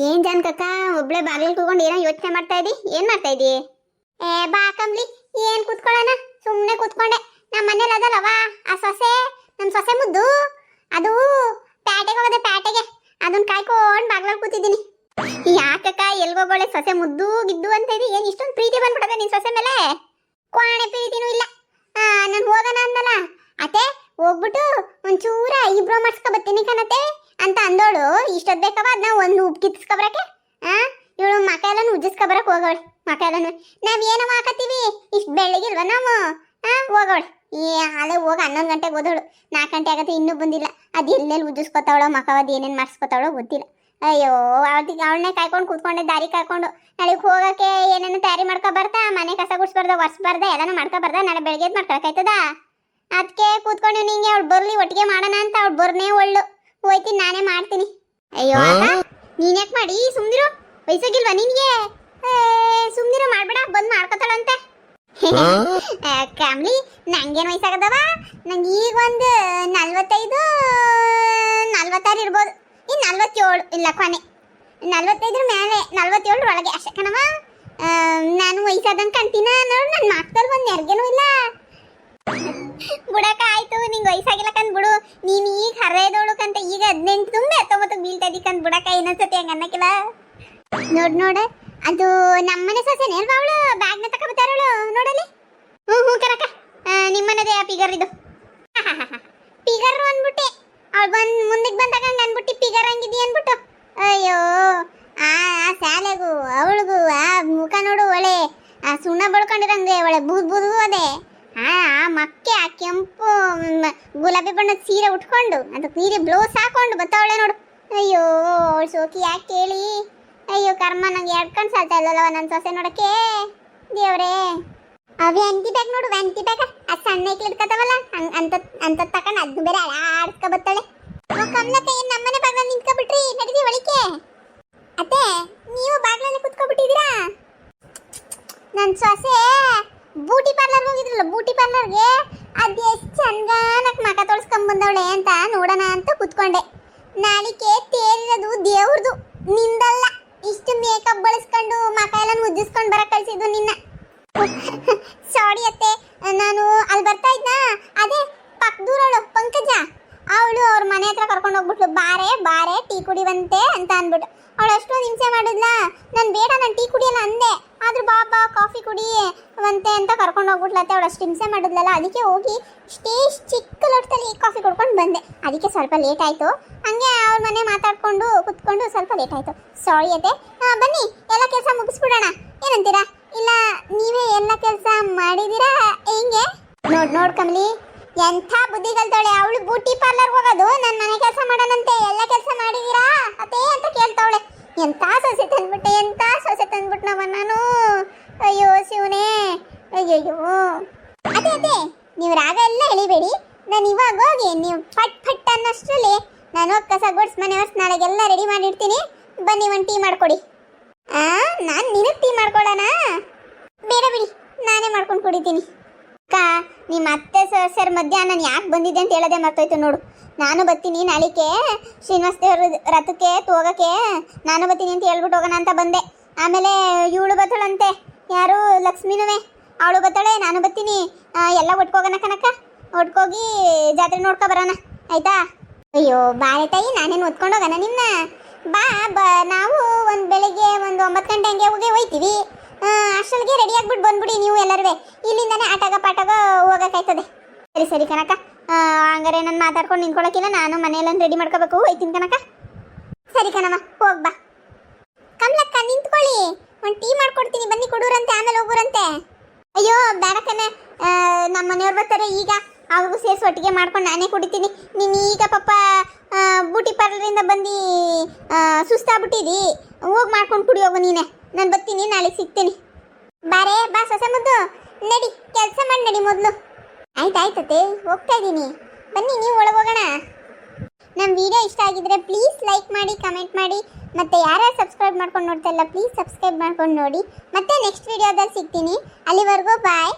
ಏನ್ ಜಾನ್ಕಕ್ಕ ಒಬ್ಳೆ ಬಾಗಿಲು ಕೂತ್ಕೊಂಡು ಏನೋ ಯೋಚನೆ ಮಾಡ್ತಾ ಇದ್ದಿ? ಏನ್ ಮಾಡ್ತಾ ಇದ್ದಿ? ಬಾ ಕಮ್ಲಿ, ಏನ್ ಕೂತ್ಕೊಳ್ಳೋಣ, ಸುಮ್ಮನೆ ಕೂತ್ಕೊಂಡೆ. ನಮ್ಮ ಮನೇಲಿ ಅದಲ್ಲವಾ ಆ ಸೊಸೆ, ನಮ್ ಸೊಸೆ ಮುದ್ದು, ಅದು ಪ್ಯಾಟೆಗೆ ಹೋಗದೆ, ಪ್ಯಾಟೆಗೆ ಅದನ್ನ ಕಾಯ್ಕೊಂಡ್ ಬಾಗ್ಲಲ್ಲಿ ಕೂತಿದ್ದೀನಿ. ಯಾಕಕ್ಕ ಎಲ್ಗೋಗೋಳೆ ಸೊಸೆ ಮುದ್ದು ಗಿದ್ದು ಅಂತ ಇದ್ದಿ? ಏನ್ ಇಷ್ಟೊಂದು ಪ್ರೀತಿ ಬಂದ್ಬಿಡದೆ ನಿನ್ ಸೊಸೆ ಮೇಲೆ? ಕ್ವಾಣೆ ಪ್ರೀತಿನೂ ಇಲ್ಲ. ನಾನು ಹೋಗೋಣ ಅಂದಲ್ಲ ಅತ್ತೆ, ಹೋಗ್ಬಿಟ್ಟು ಒಂಚೂರ ಐಬ್ರೋ ಮಾಡ್ಸ್ಕೊ ಬರ್ತೀನಿ ಕಣತೆ ಅಂತ ಅಂದೋಳು. ಇಷ್ಟೊತ್ತು ಬೇಕವ ಅದನ್ನ ಒಂದು ಉಪ್ಪು ಕಿತ್ಸ್ಕೊಬರಕ್ಕೆ. ಇವಳು ಮಕ ಎಲ್ಲಾನು ಉಜ್ಜಿಸ್ಕೊಬರಕ್ ಹೋಗೋಳು. ಮಕ ಎಲ್ಲಾನು ನಾವ್ ಏನವ ಹಾಕತ್ತೀವಿ, ಇಷ್ಟು ಬೆಳಗಿಲ್ವ ನಾವು? ಹೋಗೋಳು. ಅಲ್ಲೇ ಹೋಗಿ 11 ಗಂಟೆಗೆ ಹೋದವಳು, 4 ಗಂಟೆ ಆಗತ್ತೆ ಇನ್ನೂ ಬಂದಿಲ್ಲ. ಅದು ಎಲ್ಲೆಲ್ಲಿ ಉಜ್ಜಿಸ್ಕೊತಾವಳೋ ಮಕವದು ಏನೇನು ಮಾಡಿಸ್ಕೊತಾವಳೋ ಗೊತ್ತಿಲ್ಲ. ಅಯ್ಯೋ, ಅವಳನ್ನೇ ಕಾಯ್ಕೊಂಡು ಕೂತ್ಕೊಂಡೆ, ದಾರಿ ಕಾಯ್ಕೊಂಡು. ನಾಳೆಗೆ ಹೋಗಕ್ಕೆ ಏನೇನು ತಯಾರಿ ಮಾಡ್ಕೊ ಬರ್ತಾ, ಮನೆ ಕಸ ಗುಡ್ಸ್ಬಾರ್ದ, ಒರೆಸ್ಬಾರ್ದ, ಎಲ್ಲಾನು ಮಾಡ್ಕೊ ಬರ್ದ, ನಾಳೆ ಬೆಳಗ್ಗೆ ಮಾಡ್ಕೊಳಕಾಯ್ತದ. ಅದಕ್ಕೆ ಕೂತ್ಕೊಂಡು ನಿಂಗೆ ಅವಳು ಬರ್ಲಿ ಒಟ್ಟಿಗೆ ಮಾಡೋಣ ಅಂತ. ಅವಳು ಬರ್ನೇ ಒಳ್ಳು, ಹೋಯ್ತೀನಿ ನಾನೇ ಮಾಡ್ತೀನಿ. ಅಯ್ಯೋ ನೀನ್ ಯಾಕೆ ಮಾಡಿ, ಸುಮ್ನಿರು, ವಯಸ್ಸಾಗಿಲ್ವಾ ನಿನ್ಗೆ? ಸುಮ್ನಿರು, ಮಾಡ್ಬೇಡ, ಬಂದ್ ಮಾಡ್ಕೊತಾಳಂತೆ. ಫ್ಯಾಮ್ಲಿ, ನಂಗೇನು ವಯಸ್ಸಾಗದವ? ನಂಗೆ ಈಗ ಒಂದು 45 46 ಇರ್ಬೋದು. ಇನ್ನು 47 ಇಲ್ಲ, ಕೊನೆ 45 ಮೇಲೆ, 47 ಒಳಗೆ ಅಷ್ಟೇ ಕಣವ. ನಾನು ವಯಸ್ಸಾದಂಗೆ ಕಾಣ್ತೀನ ನೋಡು, ನನ್ನ ಮಾತಲ್ಲಿ ಒಂದು ನೆರ್ಗೆನೂ ಇಲ್ಲ. ಬುಡಕ ಆಯ್ತು, ನಿಂಗೆ ವಯಸ್ಸಾಗಿಲ್ಲ ಕಂದ್ ಬಿಡು. ನೀನು ಈಗ ಹರಿದೋಳಕಂತ ಈಗ 18 ತುಂಬಿ 19 ಬೀಳ್ತಾ ಇದ್ದೀಕಂತ ಬುಡಕ ಇನ್ನೊಂದ್ಸತಿ ಹಂಗೆ ಅನ್ನಕ್ಕಿಲ್ಲ. ನೋಡು ಅದು ನಮ್ಮನೆ ಸೊಸೆನೇ ಅಲ್ವಾ ಅವಳು? ಬ್ಯಾಗ್ನ ತಗೊಬತ್ತಾರವಳು ನೋಡಲಿ. ಹ್ಞೂ ಕರಕ, ನಿಮ್ಮನದೇ ಆ ಪಿಗರ್ ಇದು. ಪಿಗರ್ ಅಂದ್ಬಿಟ್ಟೆ, ಅವಳು ಬಂದು ಮುಂದಕ್ಕೆ ಬಂದಾಗ ಹಂಗೆ ಅಂದ್ಬಿಟ್ಟು ಪಿಗರ್ ಹಂಗಿದಿ ಅಂದ್ಬಿಟ್ಟು. ಅಯ್ಯೋ, ಆ ಶಾಲೆಗೂ ಅವಳಿಗೂ ಆ ಮುಖ ನೋಡು, ಒಳ್ಳೆ ಆ ಸುಣ್ಣ ಬಳ್ಕೊಂಡಿರಂಗೆ ಒಳ್ಳೆ ಬೂದು ಅದೇ. ಆ ಮಕ್ಕೆ ಆ ಕೆಂಪು ಗುಲಾಬಿ ಬಣ್ಣದ ಸೀರೆ ಉಟ್ಕೊಂಡು, ಅದಕ್ಕೆ ನೀರಿ ಬ್ಲೌಸ್ ಹಾಕೊಂಡು ಬತ್ತವಳೆ ನೋಡು. ಅಯ್ಯೋ ಸೋಕಿ ಯಾಕೆ ಕೇಳಿ. ಅಯ್ಯೋ ಕರ್ಮ, ನಂಗೆ 2 ಕಣ್ಣು ಸಾಲ್ತಾ ಇಲ್ಲಲ್ಲವ ನನ್ನ ಸೊಸೆ ನೋಡಕ್ಕೆ. ದೇವ್ರೇ, ಅವಿ ವ್ಯಾನಿಟಿ ಬ್ಯಾಗ್ ನೋಡು, ವ್ಯಾನಿಟಿ ಬ್ಯಾಗ ಅದು ಸಣ್ಣ ಇಟ್ಕತಾವಲ್ಲ, ಅಂತ ತಕೊಂಡು ಅದನ್ನ ಬೇರೆ ಆಡ್ಸ್ಕೊ ಬತ್ತಾಳೆ. ಕಮಲಕ್ಕ, ಏನು ನಮ್ಮನೆ ಬಾಗ್ಲಲ್ಲಿ ನಿಂತ್ಕೊಬಿಟ್ರಿ? ನಡೀರಿ ಒಳಿಕೆ. ಅತ್ತೆ, ನೀವು ಬಾಗ್ಲಲ್ಲಿ ಕುತ್ಕೊಬಿಟ್ಟಿದ್ದೀರಾ? ನನ್ನ ಸೊಸೆ ಬ್ಯೂಟಿ ಪಾರ್ಲರ್ಗೆ ಹೋಗಿದ್ರಲ್ಲ, ಬ್ಯೂಟಿ ಪಾರ್ಲರ್ಗೆ ಅದು ಎಷ್ಟು ಚಂದನಕ್ಕೆ ಮಕ ತೊಳ್ಸ್ಕೊಂಬಂದವಳೆ ಅಂತ ನೋಡೋಣ ಅಂತ ಕುತ್ಕೊಂಡೆ. ನಾಳಿಕೆ ತೇರಿರೋದು ದೇವ್ರದು, ನಿಂದಲ್ಲ. ಇಷ್ಟು ಮೇಕಪ್ ಬಳಸ್ಕೊಂಡು ಮಕ ಎಲ್ಲ ಮುದ್ದಿಸ್ಕೊಂಡು ಬರಕ್ಕೆ ಕಳಿಸಿದ್ದು ನಿನ್ನ. ಸಾರಿ ಅತ್ತೆ, ನಾನು ಅಲ್ಲಿ ಬರ್ತಾ ಇದ್ನ, ಅದೇ ಪಕ್ಕದೂರವಳು ಪಂಕಜ, ಅವಳು ಅವ್ರ ಮನೆ ಹತ್ರ ಕರ್ಕೊಂಡು ಹೋಗ್ಬಿಟ್ಲು. ಬಾರೆ ಟೀ ಕುಡಿವಂತೆ ಅಂತ ಅಂದ್ಬಿಟ್ಟು. ಅವಳು ಅಷ್ಟೊಂದು ಹಿಂಸೆ ಮಾಡಿದ್ಲಾ. ನಾನು ಬೇಡ, ನಾನು ಟೀ ಕುಡಿಯಲ್ಲ ಅಂದೆ. ಆದ್ರೂ ಬಾಬಾ ಕಾಫಿ ಕುಡಿಯುವಂತೆ ಅಂತ ಕರ್ಕೊಂಡು ಹೋಗ್ಬಿಟ್ಲತ್ತೆ. ಅವಳು ಅಷ್ಟು ಹಿಂಸೆ ಮಾಡಿದ್ಲಲ್ಲ, ಅದಕ್ಕೆ ಹೋಗಿ ಚಿಕ್ಕ ಲೋಟದಲ್ಲಿ ಕಾಫಿ ಕುಡ್ಕೊಂಡು ಬಂದೆ. ಅದಕ್ಕೆ ಸ್ವಲ್ಪ ಲೇಟ್ ಆಯಿತು. ಹಂಗೆ ಅವ್ರ ಮನೆ ಮಾತಾಡ್ಕೊಂಡು ಕುತ್ಕೊಂಡು ಸ್ವಲ್ಪ ಲೇಟ್ ಆಯಿತು. ಸಾರಿ ಅತ್ತೆ. ಬನ್ನಿ, ಎಲ್ಲ ಕೆಲಸ ಮುಗಿಸ್ಬಿಡೋಣ, ಏನಂತೀರಾ? ಇಲ್ಲ ನೀವೇ ಎಲ್ಲ ಕೆಲಸ ಮಾಡಿದ್ದೀರಾ ಹೆಂಗೆ? ನೋಡ್ ಕಮಲಿ, ಎಂಥ ಬುದ್ಧಿ ಕಲ್ತಾವಳೆ. ಅವಳು ಬ್ಯೂಟಿ ಪಾರ್ಲರ್ ಹೋಗೋದು, ನನ್ನ ಮನೆ ಕೆಲಸ ಮಾಡೋಣಂತೆ. ಎಲ್ಲ ಕೆಲಸ ಮಾಡಿದ್ದೀರಾ ಅತ್ತೆ ಅಂತ ಕೇಳ್ತಾವಳೆ. ಎಂಥ ಸೊಸೆ ತಂದ್ಬಿಟ್ಟು ನಾನು. ಅಯ್ಯೋ ಶಿವನೇ, ಅಯ್ಯಯ್ಯೋ. ಅದೇ ನೀವು ರಾಗ ಎಲ್ಲ ಎಳಿಬೇಡಿ. ನಾನು ಇವಾಗ ಹೋಗಿ ನೀವು ಫಟ್ ಅನ್ನೋಷ್ಟರಲ್ಲಿ ನಾನು ಹೋಗಿ ಕಸ ಗುಡ್ಸ್ ಮನೆ ವರ್ಷ ನಾಳೆಗೆಲ್ಲ ರೆಡಿ ಮಾಡಿರ್ತೀನಿ. ಬನ್ನಿ, ಒಂದು ಟೀ ಮಾಡ್ಕೊಡಿ. ನಾನು ನಿನಗೆ ಟೀ ಮಾಡ್ಕೊಳ್ಳೋಣ? ಬೇಡ ಬಿಡಿ, ನಾನೇ ಮಾಡ್ಕೊಂಡು ಕುಡಿತೀನಿ. ಅಕ್ಕ, ನಿಮ್ಮ ಅತ್ತೆ ಸರ್ ಮಧ್ಯಾಹ್ನ ನಾನು ಯಾಕೆ ಬಂದಿದ್ದೆ ಅಂತ ಹೇಳೋದೇ ಮರ್ತೋಯ್ತು ನೋಡು. ನಾನು ಬರ್ತೀನಿ ನಾಳಿಕೆ ಶ್ರೀನಿವಾಸ ದೇವ್ರ ರಥಕ್ಕೆ ಹೋಗೋಕ್ಕೆ, ನಾನು ಬರ್ತೀನಿ ಅಂತ ಹೇಳ್ಬಿಟ್ಟು ಹೋಗೋಣ ಅಂತ ಬಂದೆ. ಆಮೇಲೆ ಇವಳು ಬತ್ತಳಂತೆ, ಯಾರು ಲಕ್ಷ್ಮೀನುವೆ, ಅವಳು ಬತ್ತಾಳೆ, ನಾನು ಬರ್ತೀನಿ. ಎಲ್ಲ ಒಟ್ಕೋಗೋಣ ಕನಕ, ಒಟ್ಕೋಗಿ ಜಾತ್ರೆ ನೋಡ್ಕೊ ಬರೋಣ, ಆಯ್ತಾ? ಅಯ್ಯೋ ಬಾಳೆ ತಾಯಿ, ನಾನೇನು ಒತ್ಕೊಂಡು ಹೋಗೋಣ ನಿನ್ನ? ಬಾ ನಾವು ಒಂದು ಬೆಳಿಗ್ಗೆ ಒಂದು 9 ಗಂಟೆ ಹಂಗೆ ಹೋಗ್ತೀವಿ. ಅಷ್ಟೊಳಗೆ ರೆಡಿ ಆಗ್ಬಿಟ್ಟು ಬಂದ್ಬಿಡಿ ನೀವು ಎಲ್ಲರೂ. ಇಲ್ಲಿಂದಾನೆ ಆಟಾಗ ಪಾಟಾಗ ಹೋಗೋಕ್ಕಾಯ್ತದೆ. ಸರಿ ಕನಕ, ಹಂಗಾರೆ ನಾನು ಮಾತಾಡ್ಕೊಂಡು ನಿಂತ್ಕೊಳ್ಳೋಕ್ಕಿಲ್ಲ, ನಾನು ಮನೆಯೆಲ್ಲ ರೆಡಿ ಮಾಡ್ಕೋಬೇಕು. ಹೋಯ್ತೀನಿ ಕನಕ. ಸರಿ ಕಣಮ್ಮ, ಹೋಗ್ಬಾ. ಕಮಲಕ್ಕ ನಿಂತ್ಕೊಳ್ಳಿ, ಒಂದು ಟೀ ಮಾಡ್ಕೊಡ್ತೀನಿ, ಬನ್ನಿ ಕೊಡೂರಂತೆ, ಆಮೇಲೆ ಹೋಗೋರಂತೆ. ಅಯ್ಯೋ ಬೇಡ ಕಣ, ನಮ್ಮ ಮನೆಯವ್ರು ಬರ್ತಾರೆ ಈಗ, ಅವ್ರಿಗೂ ಸೇರಿಸಿ ಒಟ್ಟಿಗೆ ಮಾಡ್ಕೊಂಡು ನಾನೇ ಕುಡಿತೀನಿ. ನೀನು ಈಗ ಪಾಪ ಬ್ಯೂಟಿ ಪಾರ್ಲರಿಂದ ಬಂದು ಸುಸ್ತಾಗ್ಬಿಟ್ಟಿದಿ, ಹೋಗಿ ಮಾಡ್ಕೊಂಡು ಕುಡಿ ಹೋಗು ನೀನೆ. ನಾನು ಬರ್ತೀನಿ, ನಾಳೆ ಸಿಗ್ತೀನಿ. ಬಾ ಸೊಸೆ ಮುದ್ದು, ನಡಿ ಕೆಲಸ ಮಾಡಿ ನಡಿ ಮೊದಲು. ಆಯ್ತಾಯ್ತತೆ, ಹೋಗ್ತಾ ಇದ್ದೀನಿ, ಬನ್ನಿ ನೀವು ಒಳಗೋಗೋಣ. ನಮ್ಮ ವಿಡಿಯೋ ಇಷ್ಟ ಆಗಿದ್ರೆ ಪ್ಲೀಸ್ ಲೈಕ್ ಮಾಡಿ, ಕಮೆಂಟ್ ಮಾಡಿ, ಮತ್ತು ಯಾರ್ಯಾರು ಸಬ್ಸ್ಕ್ರೈಬ್ ಮಾಡ್ಕೊಂಡು ನೋಡ್ತಾ ಇಲ್ಲ ಪ್ಲೀಸ್ ಸಬ್ಸ್ಕ್ರೈಬ್ ಮಾಡ್ಕೊಂಡು ನೋಡಿ. ಮತ್ತೆ ನೆಕ್ಸ್ಟ್ ವಿಡಿಯೋದಲ್ಲಿ ಸಿಗ್ತೀನಿ. ಅಲ್ಲಿವರೆಗೂ ಬಾಯ್.